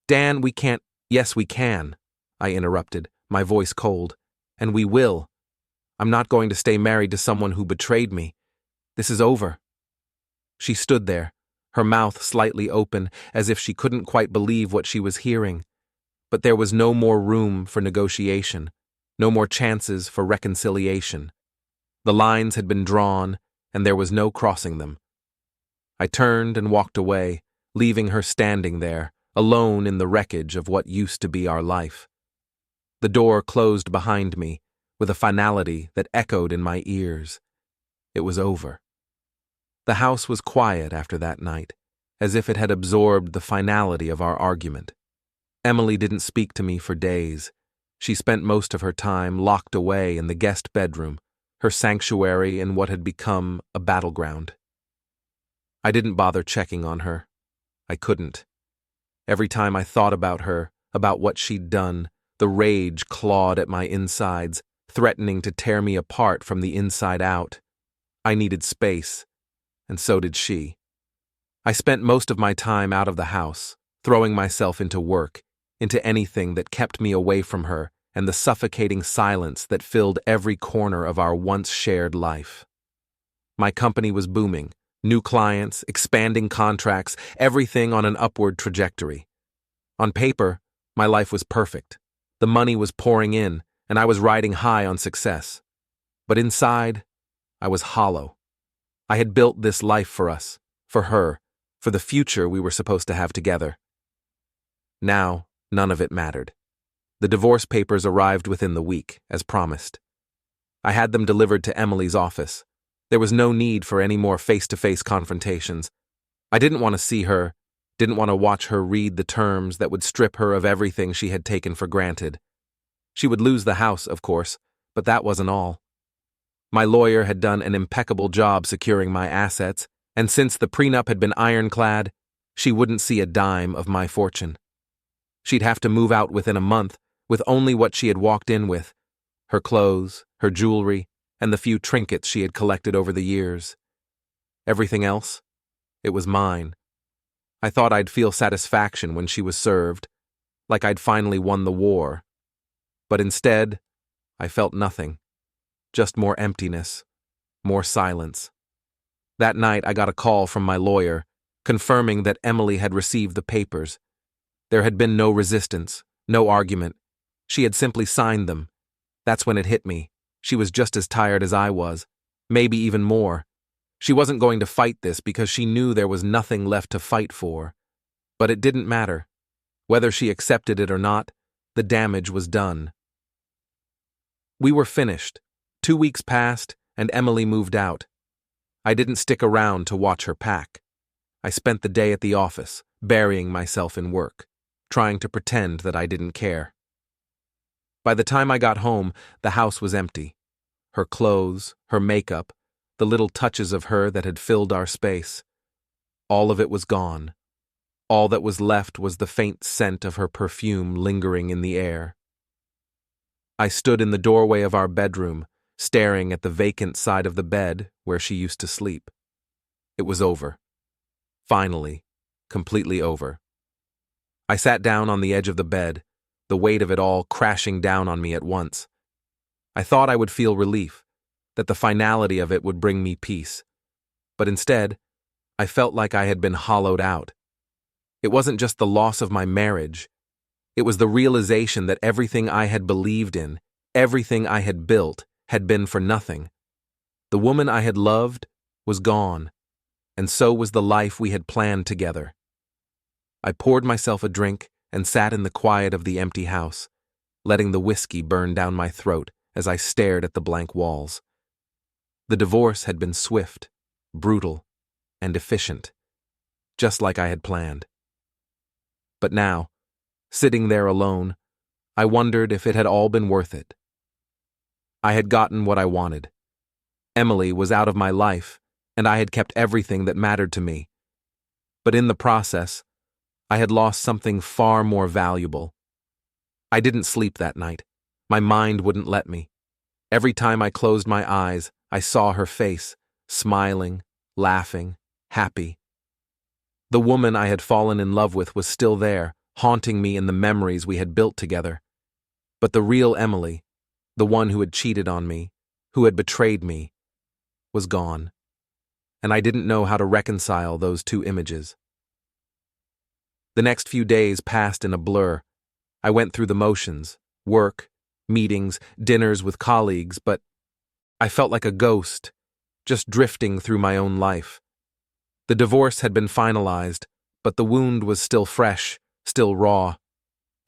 Dan, we can't—" "Yes, we can," I interrupted, my voice cold. "And we will. I'm not going to stay married to someone who betrayed me. This is over." She stood there, her mouth slightly open, as if she couldn't quite believe what she was hearing. But there was no more room for negotiation, no more chances for reconciliation. The lines had been drawn, and there was no crossing them. I turned and walked away, leaving her standing there, alone in the wreckage of what used to be our life. The door closed behind me, with a finality that echoed in my ears. It was over. The house was quiet after that night, as if it had absorbed the finality of our argument. Emily didn't speak to me for days. She spent most of her time locked away in the guest bedroom, her sanctuary in what had become a battleground. I didn't bother checking on her. I couldn't. Every time I thought about her, about what she'd done, the rage clawed at my insides, threatening to tear me apart from the inside out. I needed space, and so did she. I spent most of my time out of the house, throwing myself into work, into anything that kept me away from her and the suffocating silence that filled every corner of our once shared life. My company was booming, new clients, expanding contracts, everything on an upward trajectory. On paper, my life was perfect. The money was pouring in, and I was riding high on success. But inside, I was hollow. I had built this life for us, for her, for the future we were supposed to have together. Now, none of it mattered. The divorce papers arrived within the week, as promised. I had them delivered to Emily's office. There was no need for any more face-to-face confrontations. I didn't want to see her, didn't want to watch her read the terms that would strip her of everything she had taken for granted. She would lose the house, of course, but that wasn't all. My lawyer had done an impeccable job securing my assets, and since the prenup had been ironclad, she wouldn't see a dime of my fortune. She'd have to move out within a month, with only what she had walked in with, her clothes, her jewelry, and the few trinkets she had collected over the years. Everything else? It was mine. I thought I'd feel satisfaction when she was served, like I'd finally won the war. But instead, I felt nothing. Just more emptiness, more silence. That night I got a call from my lawyer, confirming that Emily had received the papers. There had been no resistance, no argument. She had simply signed them. That's when it hit me. She was just as tired as I was, maybe even more. She wasn't going to fight this because she knew there was nothing left to fight for. But it didn't matter. Whether she accepted it or not, the damage was done. We were finished. 2 weeks passed, and Emily moved out. I didn't stick around to watch her pack. I spent the day at the office, burying myself in work, trying to pretend that I didn't care. By the time I got home, the house was empty. Her clothes, her makeup, the little touches of her that had filled our space. All of it was gone. All that was left was the faint scent of her perfume lingering in the air. I stood in the doorway of our bedroom, staring at the vacant side of the bed where she used to sleep. It was over. Finally, completely over. I sat down on the edge of the bed, the weight of it all crashing down on me at once. I thought I would feel relief, that the finality of it would bring me peace. But instead, I felt like I had been hollowed out. It wasn't just the loss of my marriage. It was the realization that everything I had believed in, everything I had built, had been for nothing. The woman I had loved was gone, and so was the life we had planned together. I poured myself a drink and sat in the quiet of the empty house, letting the whiskey burn down my throat as I stared at the blank walls. The divorce had been swift, brutal, and efficient, just like I had planned. But now, Sitting there alone, I wondered if it had all been worth it. I had gotten what I wanted. Emily was out of my life, and I had kept everything that mattered to me. But in the process, I had lost something far more valuable. I didn't sleep that night. My mind wouldn't let me. Every time I closed my eyes, I saw her face, smiling, laughing, happy. The woman I had fallen in love with was still there, haunting me in the memories we had built together. But the real Emily, the one who had cheated on me, who had betrayed me, was gone. And I didn't know how to reconcile those two images. The next few days passed in a blur. I went through the motions, work, meetings, dinners with colleagues, but I felt like a ghost, just drifting through my own life. The divorce had been finalized, but the wound was still fresh, still raw.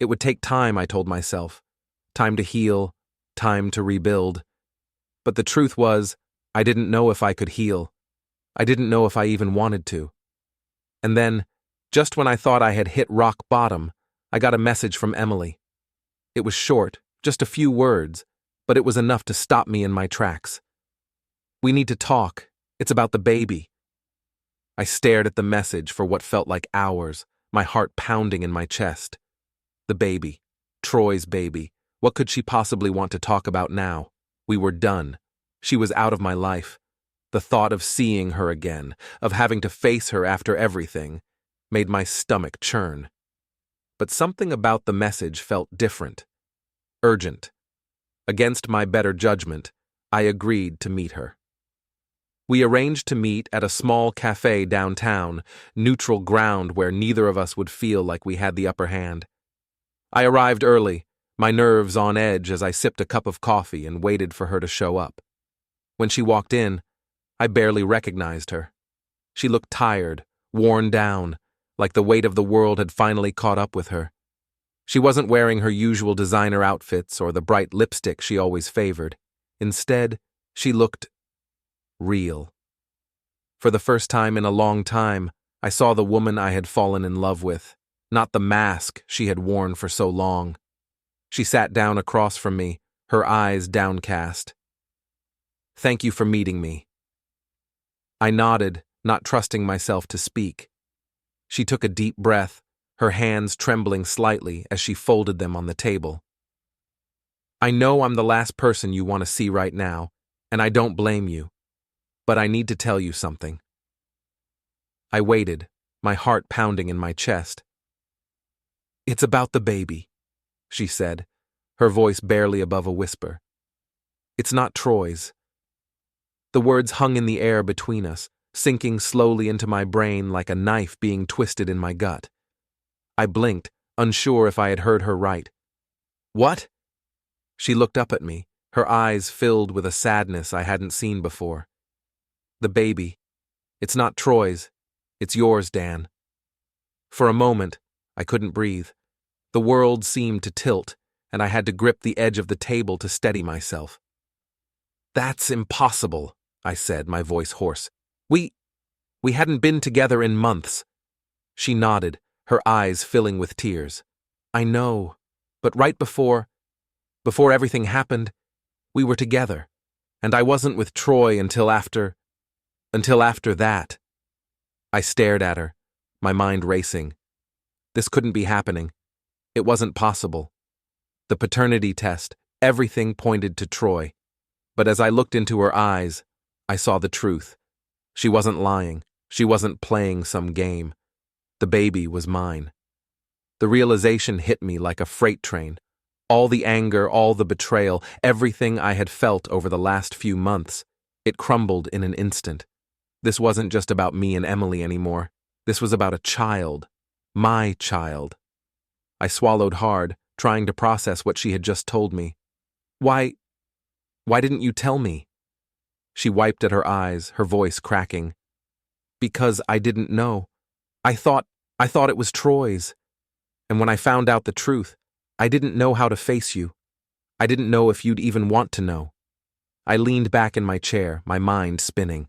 It would take time, I told myself. Time to heal, time to rebuild. But the truth was, I didn't know if I could heal. I didn't know if I even wanted to. And then, just when I thought I had hit rock bottom, I got a message from Emily. It was short, just a few words, but it was enough to stop me in my tracks. "We need to talk. It's about the baby." I stared at the message for what felt like hours, my heart pounding in my chest. The baby. Troy's baby. What could she possibly want to talk about now? We were done. She was out of my life. The thought of seeing her again, of having to face her after everything, made my stomach churn. But something about the message felt different. Urgent. Against my better judgment, I agreed to meet her. We arranged to meet at a small cafe downtown, neutral ground where neither of us would feel like we had the upper hand. I arrived early, my nerves on edge as I sipped a cup of coffee and waited for her to show up. When she walked in, I barely recognized her. She looked tired, worn down, like the weight of the world had finally caught up with her. She wasn't wearing her usual designer outfits or the bright lipstick she always favored. Instead, she looked real. For the first time in a long time, I saw the woman I had fallen in love with, not the mask she had worn for so long. She sat down across from me, her eyes downcast. "Thank you for meeting me." I nodded, not trusting myself to speak. She took a deep breath, her hands trembling slightly as she folded them on the table. "I know I'm the last person you want to see right now, and I don't blame you. But I need to tell you something." I waited, my heart pounding in my chest. "It's about the baby," she said, her voice barely above a whisper. "It's not Troy's." The words hung in the air between us, sinking slowly into my brain like a knife being twisted in my gut. I blinked, unsure if I had heard her right. "What?" She looked up at me, her eyes filled with a sadness I hadn't seen before. "The baby. It's not Troy's. It's yours, Dan." For a moment, I couldn't breathe. The world seemed to tilt, and I had to grip the edge of the table to steady myself. "That's impossible," I said, my voice hoarse. We hadn't been together in months." She nodded, her eyes filling with tears. "I know, but right before everything happened, we were together, and I wasn't with Troy until after that." I stared at her, my mind racing. This couldn't be happening. It wasn't possible. The paternity test, everything pointed to Troy. But as I looked into her eyes, I saw the truth. She wasn't lying. She wasn't playing some game. The baby was mine. The realization hit me like a freight train. All the anger, all the betrayal, everything I had felt over the last few months, it crumbled in an instant. This wasn't just about me and Emily anymore. This was about a child. My child. I swallowed hard, trying to process what she had just told me. Why didn't you tell me?" She wiped at her eyes, her voice cracking. "Because I didn't know. I thought it was Troy's. And when I found out the truth, I didn't know how to face you. I didn't know if you'd even want to know." I leaned back in my chair, my mind spinning.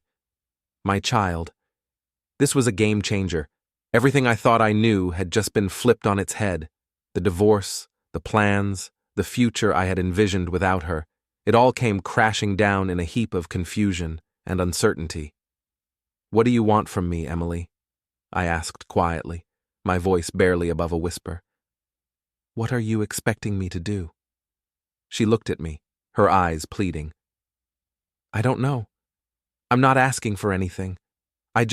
My child. This was a game changer. Everything I thought I knew had just been flipped on its head. The divorce, the plans, the future I had envisioned without her, it all came crashing down in a heap of confusion and uncertainty. "What do you want from me, Emily?" I asked quietly, my voice barely above a whisper. "What are you expecting me to do?" She looked at me, her eyes pleading. "I don't know. I'm not asking for anything. I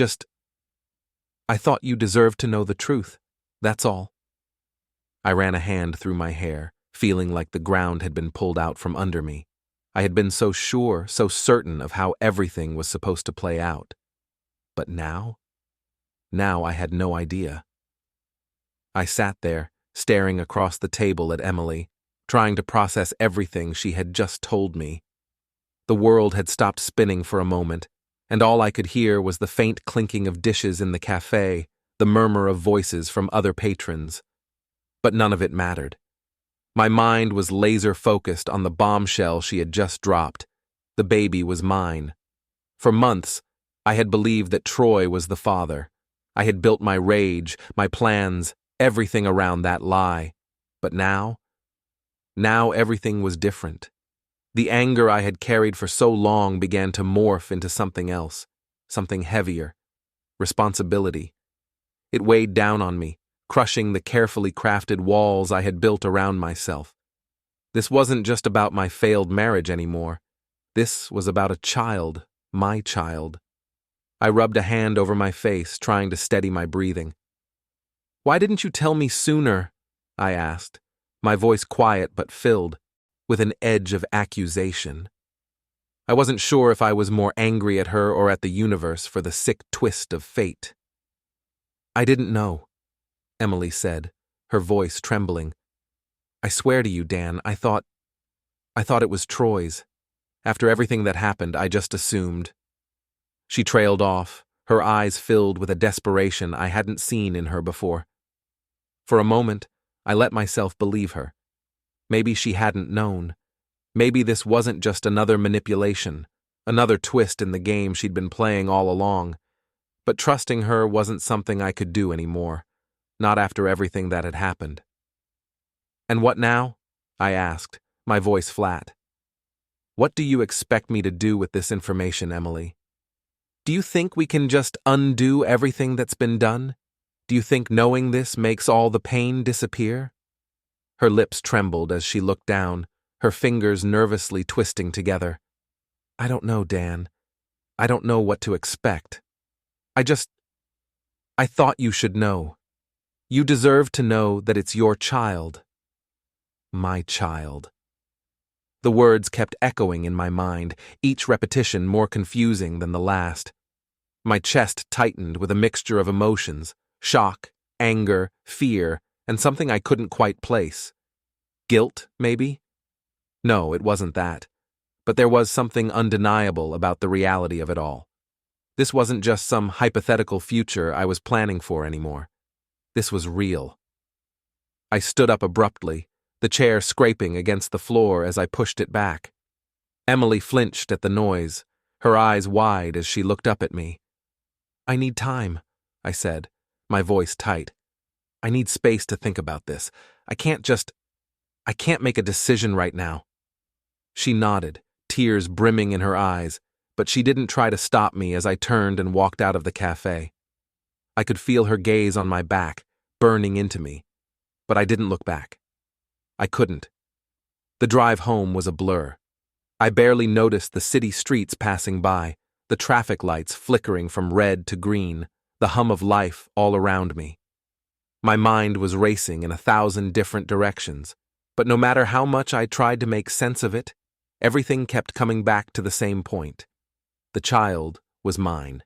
thought you deserved to know the truth. That's all." I ran a hand through my hair, feeling like the ground had been pulled out from under me. I had been so sure, so certain of how everything was supposed to play out. But now? Now I had no idea. I sat there, staring across the table at Emily, trying to process everything she had just told me. The world had stopped spinning for a moment, and all I could hear was the faint clinking of dishes in the cafe, the murmur of voices from other patrons. But none of it mattered. My mind was laser-focused on the bombshell she had just dropped. The baby was mine. For months, I had believed that Troy was the father. I had built my rage, my plans, everything around that lie. But now everything was different. The anger I had carried for so long began to morph into something else, something heavier. Responsibility. It weighed down on me, crushing the carefully crafted walls I had built around myself. This wasn't just about my failed marriage anymore. This was about a child, my child. I rubbed a hand over my face, trying to steady my breathing. "Why didn't you tell me sooner?" I asked, my voice quiet but filled with an edge of accusation. I wasn't sure if I was more angry at her or at the universe for the sick twist of fate. "I didn't know," Emily said, her voice trembling. "I swear to you, Dan, I thought it was Troy's. After everything that happened, I just assumed." She trailed off, her eyes filled with a desperation I hadn't seen in her before. For a moment, I let myself believe her. Maybe she hadn't known. Maybe this wasn't just another manipulation, another twist in the game she'd been playing all along. But trusting her wasn't something I could do anymore, not after everything that had happened. "And what now?" I asked, my voice flat. "What do you expect me to do with this information, Emily? Do you think we can just undo everything that's been done? Do you think knowing this makes all the pain disappear?" Her lips trembled as she looked down, her fingers nervously twisting together. "I don't know, Dan. I don't know what to expect. I thought you should know. You deserve to know that it's your child. My child." The words kept echoing in my mind, each repetition more confusing than the last. My chest tightened with a mixture of emotions, shock, anger, fear, and something I couldn't quite place. Guilt, maybe? No, it wasn't that. But there was something undeniable about the reality of it all. This wasn't just some hypothetical future I was planning for anymore. This was real. I stood up abruptly, the chair scraping against the floor as I pushed it back. Emily flinched at the noise, her eyes wide as she looked up at me. "I need time," I said, my voice tight. "I need space to think about this. I can't make a decision right now." She nodded, tears brimming in her eyes, but she didn't try to stop me as I turned and walked out of the cafe. I could feel her gaze on my back, burning into me, but I didn't look back. I couldn't. The drive home was a blur. I barely noticed the city streets passing by, the traffic lights flickering from red to green, the hum of life all around me. My mind was racing in 1,000 different directions, but no matter how much I tried to make sense of it, everything kept coming back to the same point. The child was mine.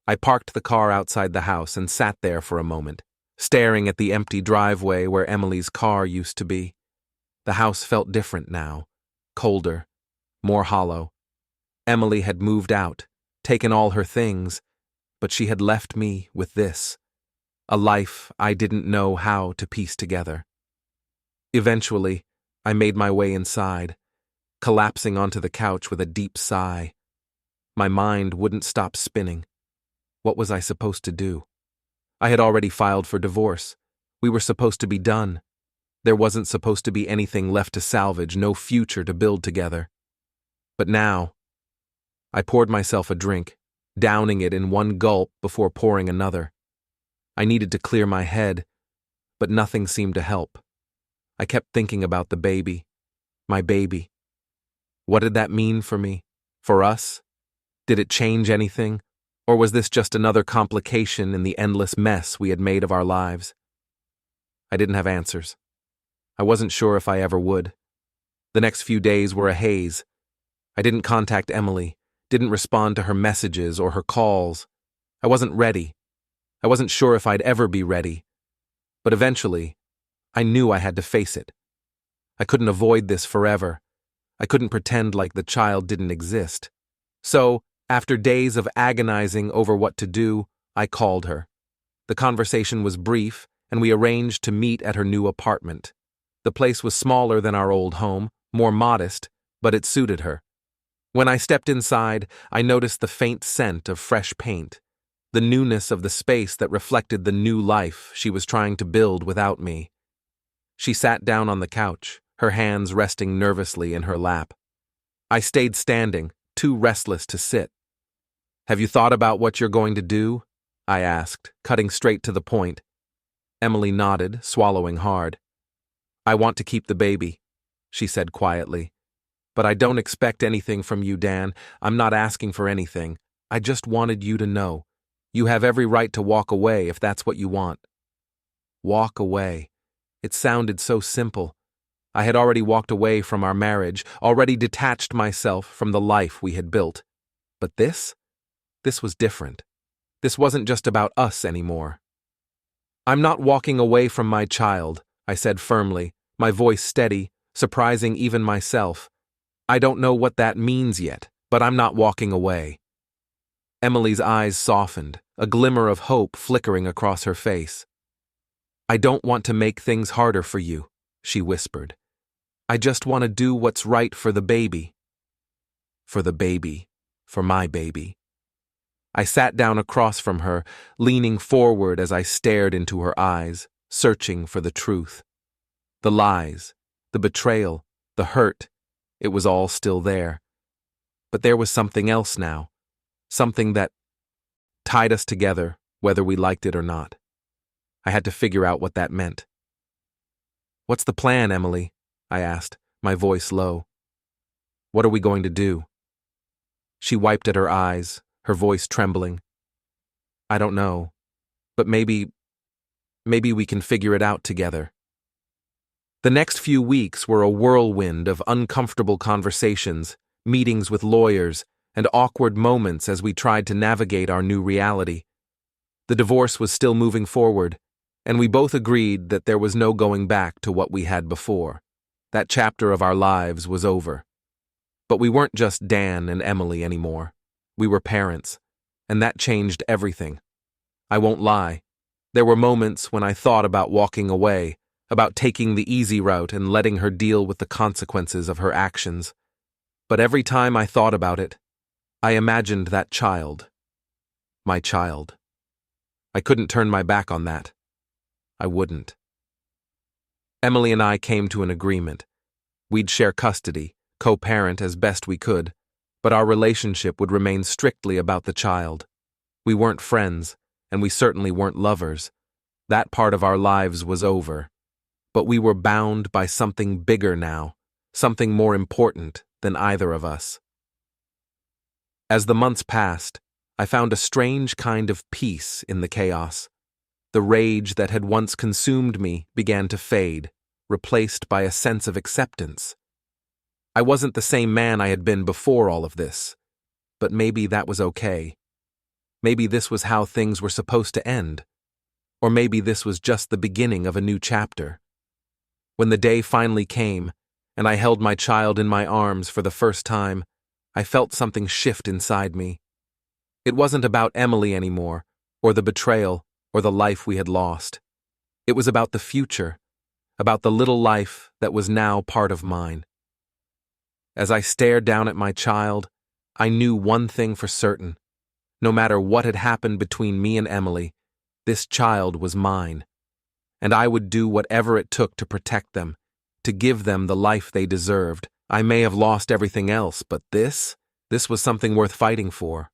I parked the car outside the house and sat there for a moment, staring at the empty driveway where Emily's car used to be. The house felt different now, colder, more hollow. Emily had moved out, taken all her things, but she had left me with this, a life I didn't know how to piece together. Eventually, I made my way inside, collapsing onto the couch with a deep sigh. My mind wouldn't stop spinning. What was I supposed to do? I had already filed for divorce. We were supposed to be done. There wasn't supposed to be anything left to salvage, no future to build together. But now, I poured myself a drink, downing it in one gulp before pouring another. I needed to clear my head, but nothing seemed to help. I kept thinking about the baby, my baby. What did that mean for me? For us? Did it change anything? Or was this just another complication in the endless mess we had made of our lives? I didn't have answers. I wasn't sure if I ever would. The next few days were a haze. I didn't contact Emily, didn't respond to her messages or her calls. I wasn't ready. I wasn't sure if I'd ever be ready. But eventually, I knew I had to face it. I couldn't avoid this forever. I couldn't pretend like the child didn't exist. So, after days of agonizing over what to do, I called her. The conversation was brief, and we arranged to meet at her new apartment. The place was smaller than our old home, more modest, but it suited her. When I stepped inside, I noticed the faint scent of fresh paint, the newness of the space that reflected the new life she was trying to build without me. She sat down on the couch, her hands resting nervously in her lap. I stayed standing, too restless to sit. "Have you thought about what you're going to do?" I asked, cutting straight to the point. Emily nodded, swallowing hard. "I want to keep the baby," she said quietly. "But I don't expect anything from you, Dan. I'm not asking for anything. I just wanted you to know. You have every right to walk away if that's what you want." Walk away. It sounded so simple. I had already walked away from our marriage, already detached myself from the life we had built. But this was different. This wasn't just about us anymore. "I'm not walking away from my child," I said firmly, my voice steady, surprising even myself. "I don't know what that means yet, but I'm not walking away." Emily's eyes softened, a glimmer of hope flickering across her face. "I don't want to make things harder for you," she whispered. "I just want to do what's right for the baby." For the baby. For my baby. I sat down across from her, leaning forward as I stared into her eyes, searching for the truth. The lies, the betrayal, the hurt, it was all still there. But there was something else now, something that tied us together, whether we liked it or not. I had to figure out what that meant. "What's the plan, Emily?" I asked, my voice low. "What are we going to do?" She wiped at her eyes, her voice trembling. "I don't know, but maybe we can figure it out together." The next few weeks were a whirlwind of uncomfortable conversations, meetings with lawyers, and awkward moments as we tried to navigate our new reality. The divorce was still moving forward, and we both agreed that there was no going back to what we had before. That chapter of our lives was over. But we weren't just Dan and Emily anymore. We were parents, and that changed everything. I won't lie. There were moments when I thought about walking away, about taking the easy route and letting her deal with the consequences of her actions. But every time I thought about it, I imagined that child. My child. I couldn't turn my back on that. I wouldn't. Emily and I came to an agreement. We'd share custody, co-parent as best we could, but our relationship would remain strictly about the child. We weren't friends, and we certainly weren't lovers. That part of our lives was over. But we were bound by something bigger now, something more important than either of us. As the months passed, I found a strange kind of peace in the chaos. The rage that had once consumed me began to fade, replaced by a sense of acceptance. I wasn't the same man I had been before all of this, but maybe that was okay. Maybe this was how things were supposed to end. Or maybe this was just the beginning of a new chapter. When the day finally came, and I held my child in my arms for the first time, I felt something shift inside me. It wasn't about Emily anymore, or the betrayal, or the life we had lost. It was about the future, about the little life that was now part of mine. As I stared down at my child, I knew one thing for certain. No matter what had happened between me and Emily, this child was mine. and I would do whatever it took to protect them, to give them the life they deserved. I may have lost everything else, but this was something worth fighting for.